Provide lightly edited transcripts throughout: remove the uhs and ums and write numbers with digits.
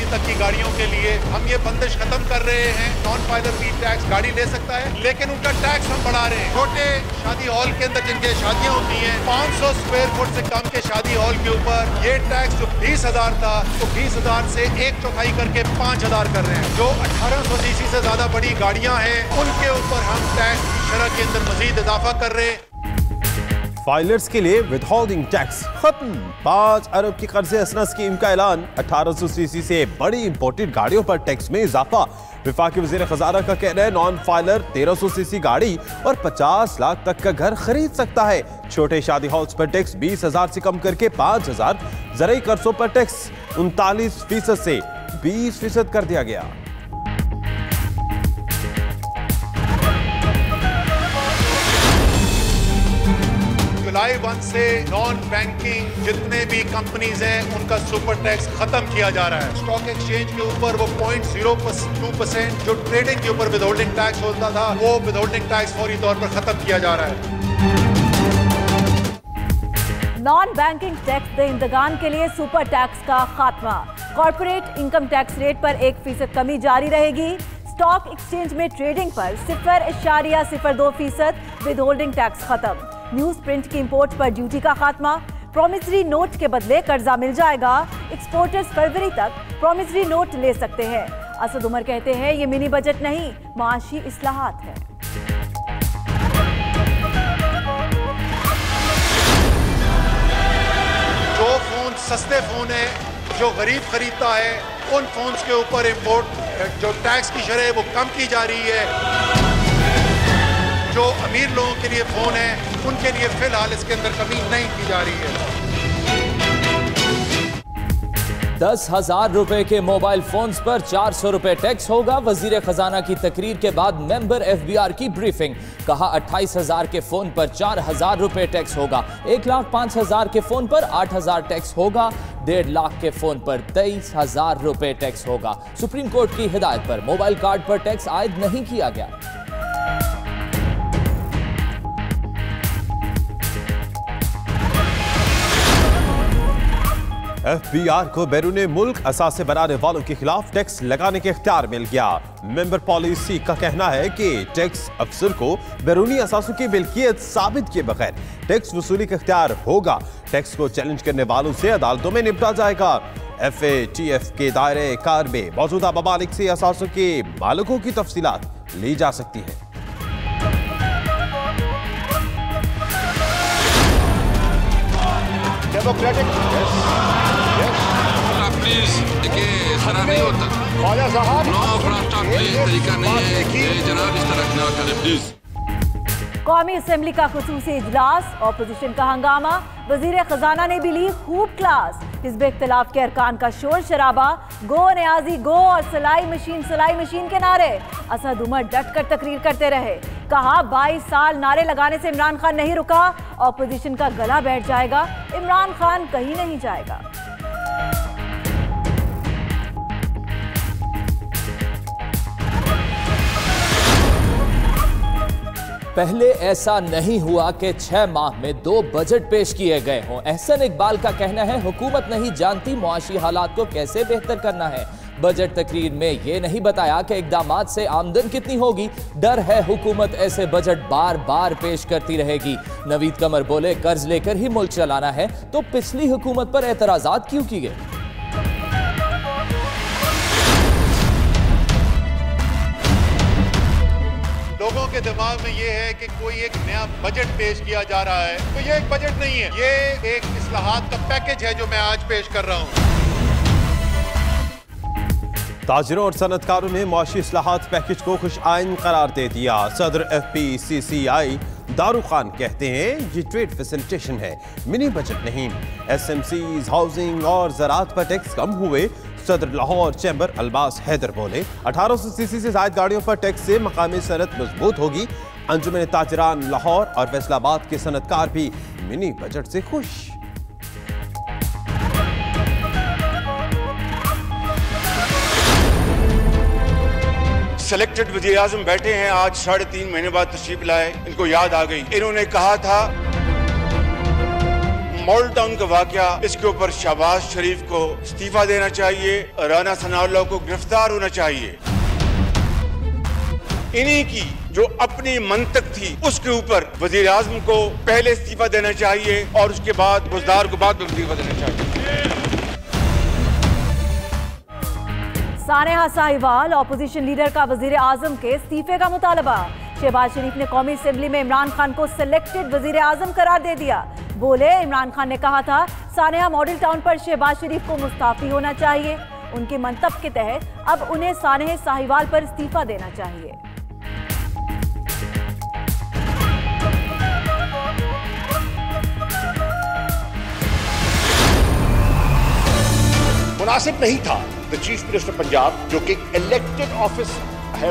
तक की गाड़ियों के लिए हम ये बंदिश खत्म कर रहे हैं। नॉन फाइलर भी टैक्स गाड़ी ले सकता है, लेकिन उनका टैक्स हम बढ़ा रहे हैं। छोटे शादी हॉल के अंदर जिनके शादियां होती हैं, 500 स्क्वायर फुट से कम के शादी हॉल के ऊपर ये टैक्स जो 20,000 था, तो 20,000 से 1/4 करके 5,000 कर रहे हैं। जो 1800 सीसी से ज्यादा बड़ी गाड़ियां हैं, उनके ऊपर हम टैक्स की शरह के अंदर मजीद इजाफा कर रहे हैं। फाइलर्स के लिए विदहोल्डिंग टैक्स खत्म। 5 अरब की कर्जे असना स्कीम का ऐलान। 1800 सीसी से बड़ी इंपोर्टेड गाड़ियों पर टैक्स में इजाफा। वफाकी वजीर खजाना का कहना है नॉन फाइलर 1300 सीसी गाड़ी और 50 लाख तक का घर खरीद सकता है। छोटे शादी हॉल्स पर टैक्स 20,000 से कम करके 5,000। ज़रूरी कर्जों पर टैक्स 39% से 20% कर दिया गया। जुलाई 1 से नॉन बैंकिंग जितने भी कंपनीज हैं उनका सुपर टैक्स खत्म किया जा रहा है। स्टॉक एक्सचेंज के ऊपर वो 0.02% जो ट्रेडिंग के ऊपर विदहोल्डिंग टैक्स होता था, वो विदहोल्डिंग टैक्स फौरी तौर पर खत्म किया जा रहा है। नॉन बैंकिंग टैक्स दहिंदगान के लिए सुपर टैक्स का खात्मा। कॉर्पोरेट इनकम टैक्स रेट पर 1% कमी जारी रहेगी। स्टॉक एक्सचेंज में ट्रेडिंग पर 0.02% विदहोल्डिंग टैक्स खत्म। न्यूज प्रिंट की इंपोर्ट पर ड्यूटी का खात्मा। प्रॉमिसरी नोट के बदले कर्जा मिल जाएगा। एक्सपोर्टर्स फरवरी तक प्रॉमिसरी नोट ले सकते हैं। असद उमर कहते हैं ये मिनी बजट नहीं, माशी इस्लाहात है। जो फोन सस्ते फोन है, जो गरीब खरीदता है, उन फोन्स के ऊपर इंपोर्ट जो टैक्स की शरह वो कम की जा रही है। जो अमीर लोगों के लिए फोन है, उनके लिए फिलहाल इसके अंदर कमी नहीं की जा रही है। 10,000 रुपए के मोबाइल फोन्स पर 400 रुपए टैक्स होगा। वजीर खजाना की तकरीर के बाद मेंबर FBR की ब्रीफिंग। कहा 28,000 के फोन पर 4,000 रुपए टैक्स होगा। 1,05,000 के फोन पर 8,000 टैक्स होगा। 1.5 लाख के फोन पर 23,000 रुपए टैक्स होगा। सुप्रीम कोर्ट की हिदायत पर मोबाइल कार्ड पर टैक्स आयद नहीं किया गया। FBR को बैरूने मुल्क असासे बनाने वालों के खिलाफ टैक्स लगाने के इख्तियार मिल गया। मेंबर पॉलिसी का कहना है कि टैक्स अफसर को बैरूनी असासों की मिल्कियत साबित किए बगैर टैक्स वसूली का इख्तियार होगा। टैक्स को चैलेंज करने वालों से अदालतों में निपटा जाएगा। FATF के दायरे कार में मौजूदा ममालिक से असासों के मालिकों की तफसीलात ली जा सकती है। प्लीज देखिए, इस तरह नहीं होता। नो फ्रास्टा प्लीज, तरीका नहीं है ये जनाब, इस तरह ना करें प्लीज। कौमी असेंबली का खुसूसी इजलास, ऑपोजिशन का हंगामा। वजीर खजाना ने भी ली खूब क्लास। हिज़्ब इख्तिलाफ के अरकान का शोर शराबा। गो न्याजी गो और सिलाई मशीन के नारे। असद उमर डट कर तकरीर करते रहे। कहा 22 साल नारे लगाने से इमरान खान नहीं रुका, ऑपोजिशन का गला बैठ जाएगा। इमरान खान कहीं नहीं जाएगा। पहले ऐसा नहीं हुआ कि 6 माह में 2 बजट पेश किए गए हों। एहसन इकबाल का कहना है हुकूमत नहीं जानती मुआशी हालात को कैसे बेहतर करना है। बजट तकरीर में ये नहीं बताया कि इकदामात से आमदन कितनी होगी। डर है हुकूमत ऐसे बजट बार बार पेश करती रहेगी। नवीद कमर बोले कर्ज लेकर ही मुल्क चलाना है तो पिछली हुकूमत पर एतराजात क्यों की गए। लोगों के दिमाग में ये है कि कोई एक नया बजट पेश किया जा रहा है, तो ये एक बजट नहीं है, ये एक इस्लाहात का पैकेज है जो मैं आज पेश कर रहा हूँ। ताजिरों और सनतकारों ने मुआशी इस्लाहात पैकेज को खुश आइन करार दे दिया। सदर FPCCI दारू खान कहते हैं ये ट्रेड फैसिलिटेशन है, मिनी बजट नहीं। SMCs, हाउसिंग और ज़राअत पर टैक्स कम हुए। सदर लाहौर चैम्बर अल्बास हैदर बोले 1800 सीसी से ज़ायद गाड़ियों पर टैक्स से मकामी सनत मजबूत होगी। अंजुमन ताजिरान लाहौर और फैसलाबाद के सनतकार भी मिनी बजट से खुश। सिलेक्टेड वज़ीर आज़म बैठे हैं, आज 3.5 महीने बाद तशरीफ लाए। इनको याद आ गई, इन्होंने कहा था मॉडल टाउन का वाकया, इसके ऊपर शहबाज शरीफ को इस्तीफा देना चाहिए, राना सनाउल्लाह को गिरफ्तार होना चाहिए। इन्हीं की जो अपनी मंतक थी उसके ऊपर वजीर आजम को पहले इस्तीफा देना चाहिए और उसके बाद बुज़दार को बाद में इस्तीफा देना चाहिए। सानेहा साहिवाल, ऑपोजिशन लीडर का वजीर आजम के इस्तीफे का मुतालबा। शहबाज शरीफ ने कौमी असेंबली में इमरान खान को सिलेक्टेड वजीर आजम करार दे दिया। बोले, इमरान खान ने कहा था सानेहा मॉडल टाउन पर शहबाज शरीफ को मुस्ताफी होना चाहिए। उनके मंतब के तहत अब उन्हें सानेहा साहिवाल पर इस्तीफा देना चाहिए। मुनासिब नहीं था द चीफ मिनिस्टर पंजाब, जो कि इलेक्टेड ऑफिस है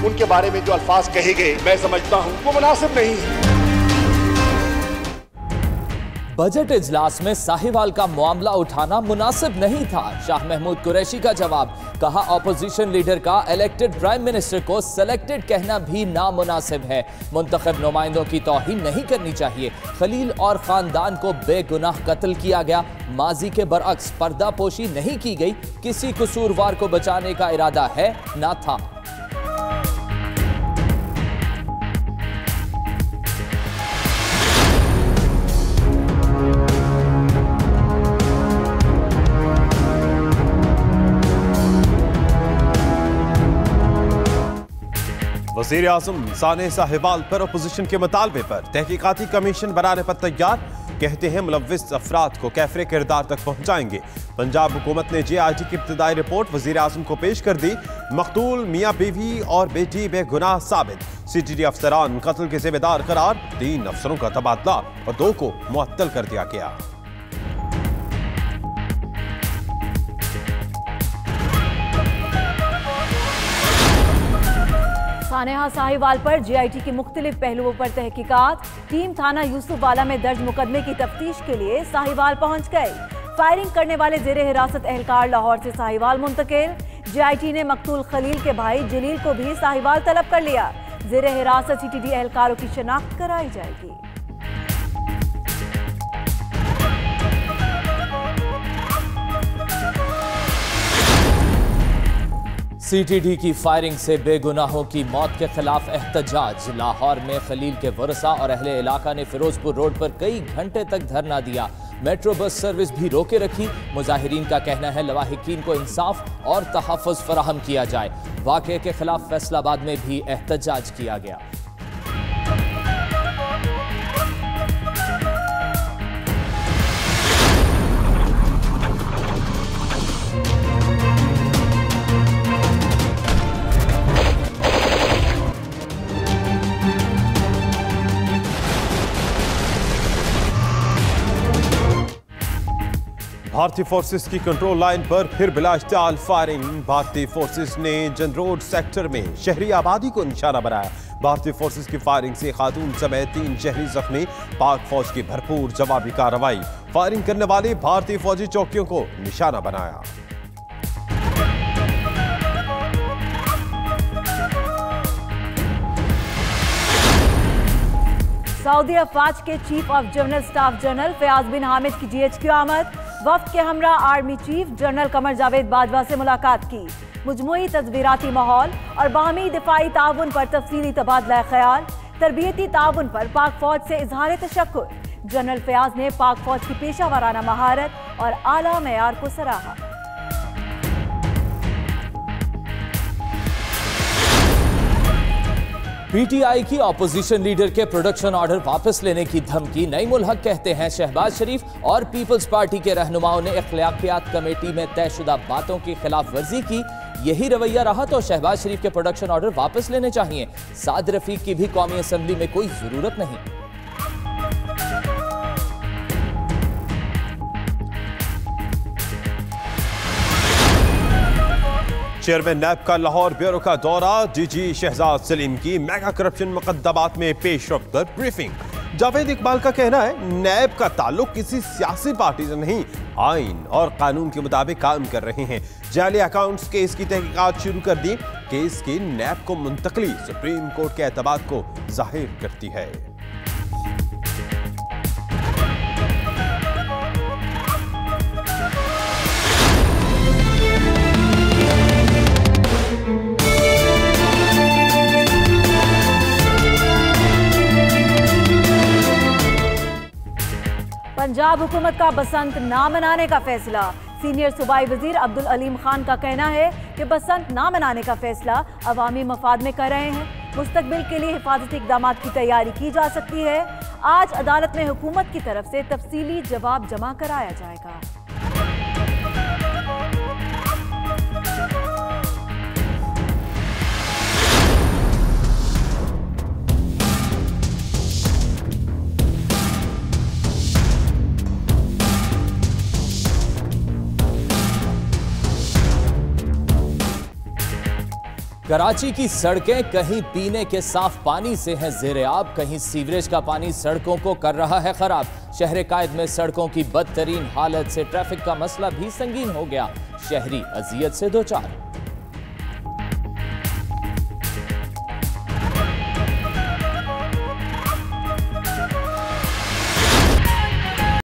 उनके बारे में जो अल्फाज कहे गए, मैं समझता हूं वो मुनासिब नहीं है। बजट इजलास में साहिवाल का मामला उठाना मुनासिब नहीं था। शाह महमूद कुरैशी का जवाब, कहा ऑपोजिशन लीडर का इलेक्टेड प्राइम मिनिस्टर को सेलेक्टेड कहना भी नामुनासिब है। मुंतखब नुमाइंदों की तौहीन नहीं करनी चाहिए। खलील और खानदान को बेगुनाह कत्ल किया गया। माजी के बरअक्स पर्दापोशी नहीं की गई। किसी कसूरवार को बचाने का इरादा है ना था। वज़ीर आज़म सानेहा साहिवाल पर अपोजिशन के मुतालबे पर तहकीकाती कमीशन बनाने पर तैयार। कहते हैं मुलव्विस अफराद को कैफरे किरदार तक पहुंचाएंगे। पंजाब हुकूमत ने JIT की इब्तिदाई रिपोर्ट वज़ीर आज़म को पेश कर दी। मकतूल मियाँ बीवी और बेटी बेगुनाह साबित। CTD अफसरान कत्ल के जिम्मेदार करार। 3 अफसरों का तबादला और 2 को मुअत्तल कर दिया गया। सानेहा साहिवाल पर JIT के मुख्तलिफ पहलुओं पर तहकीकात। टीम थाना यूसुफवाला में दर्ज मुकदमे की तफ्तीश के लिए साहिवाल पहुंच गए। फायरिंग करने वाले जेर हिरासत एहलकार लाहौर से साहिवाल मुंतकिल। JIT ने मकतूल खलील के भाई जलील को भी साहिवाल तलब कर लिया। जेर हिरासत CTD एहलकारों की शनाख्त कराई जाएगी। CTD की फायरिंग से बेगुनाहों की मौत के खिलाफ एहतजाज। लाहौर में खलील के वरसा और अहले इलाका ने फिरोजपुर रोड पर कई घंटे तक धरना दिया। मेट्रो बस सर्विस भी रोके रखी। मुजाहिरीन का कहना है लवाहिकीन को इंसाफ और तहफ़्फ़ुज़ फराहम किया जाए। वाक़े के खिलाफ फैसलाबाद में भी एहतजाज किया गया। भारतीय फोर्सेस की कंट्रोल लाइन पर फिर बिला इश्तिआल फायरिंग। भारतीय फोर्सेस ने जन रोड सेक्टर में शहरी आबादी को निशाना बनाया। भारतीय फोर्सेस की फायरिंग से खातून समेत 3 शहरी जख्मी। पाक फौज की भरपूर जवाबी कार्रवाई। फायरिंग करने वाले भारतीय फौजी चौकियों को निशाना बनाया। सऊदी अफवाज के chief of general staff general Fayyaz bin Hamid की GHQ आमद। वफ्द के हमरा army chief general Qamar Javed Bajwa से मुलाकात की। मुजमुई तस्वीराती माहौल और बाहमी दिफाई ताउन पर तफसीली तबादला ख्याल। तरबियती ताउन पर पाक फौज से इजहार तशक्कुर। जनरल फयाज ने पाक फौज की पेशा वाराना महारत और आला मेयार को सराहा। PTI की ऑपोजिशन लीडर के प्रोडक्शन ऑर्डर वापस लेने की धमकी। नईम उल हक कहते हैं शहबाज शरीफ और पीपल्स पार्टी के रहनुमाओं ने अखलाकियात कमेटी में तयशुदा बातों की खिलाफ वर्जी की। यही रवैया रहा तो शहबाज शरीफ के प्रोडक्शन ऑर्डर वापस लेने चाहिए। साद रफीक की भी कौमी असेंबली में कोई जरूरत नहीं। चेयरमैन नैब का लाहौर ब्यूरो का दौरा। DG शहजाद सलीम की मेगा करप्शन मुकद्दमात में पेशरफ्त पर ब्रीफिंग। जावेद इकबाल का कहना है नैब का ताल्लुक किसी सियासी पार्टी से नहीं, आइन और कानून के मुताबिक काम कर रहे हैं। जाली अकाउंट्स केस की तहकीकात शुरू कर दी। केस की नैब को मुंतकली सुप्रीम कोर्ट के एतबार को जाहिर करती है। पंजाब हुकूमत का बसंत ना मनाने का फैसला। सीनियर सूबाई वजीर अब्दुल अलीम खान का कहना है कि बसंत ना मनाने का फैसला अवामी मफाद में कर रहे हैं। मुस्तकबिल के लिए हिफाजती इक़दाम की तैयारी की जा सकती है। आज अदालत में हुकूमत की तरफ से तफसीली जवाब जमा कराया जाएगा। कराची की सड़कें कहीं पीने के साफ पानी से हैं ज़ेर-ए-आब, कहीं सीवरेज का पानी सड़कों को कर रहा है खराब। शहर कायद में सड़कों की बदतरीन हालत से ट्रैफिक का मसला भी संगीन हो गया। शहरी अजियत से दो चार।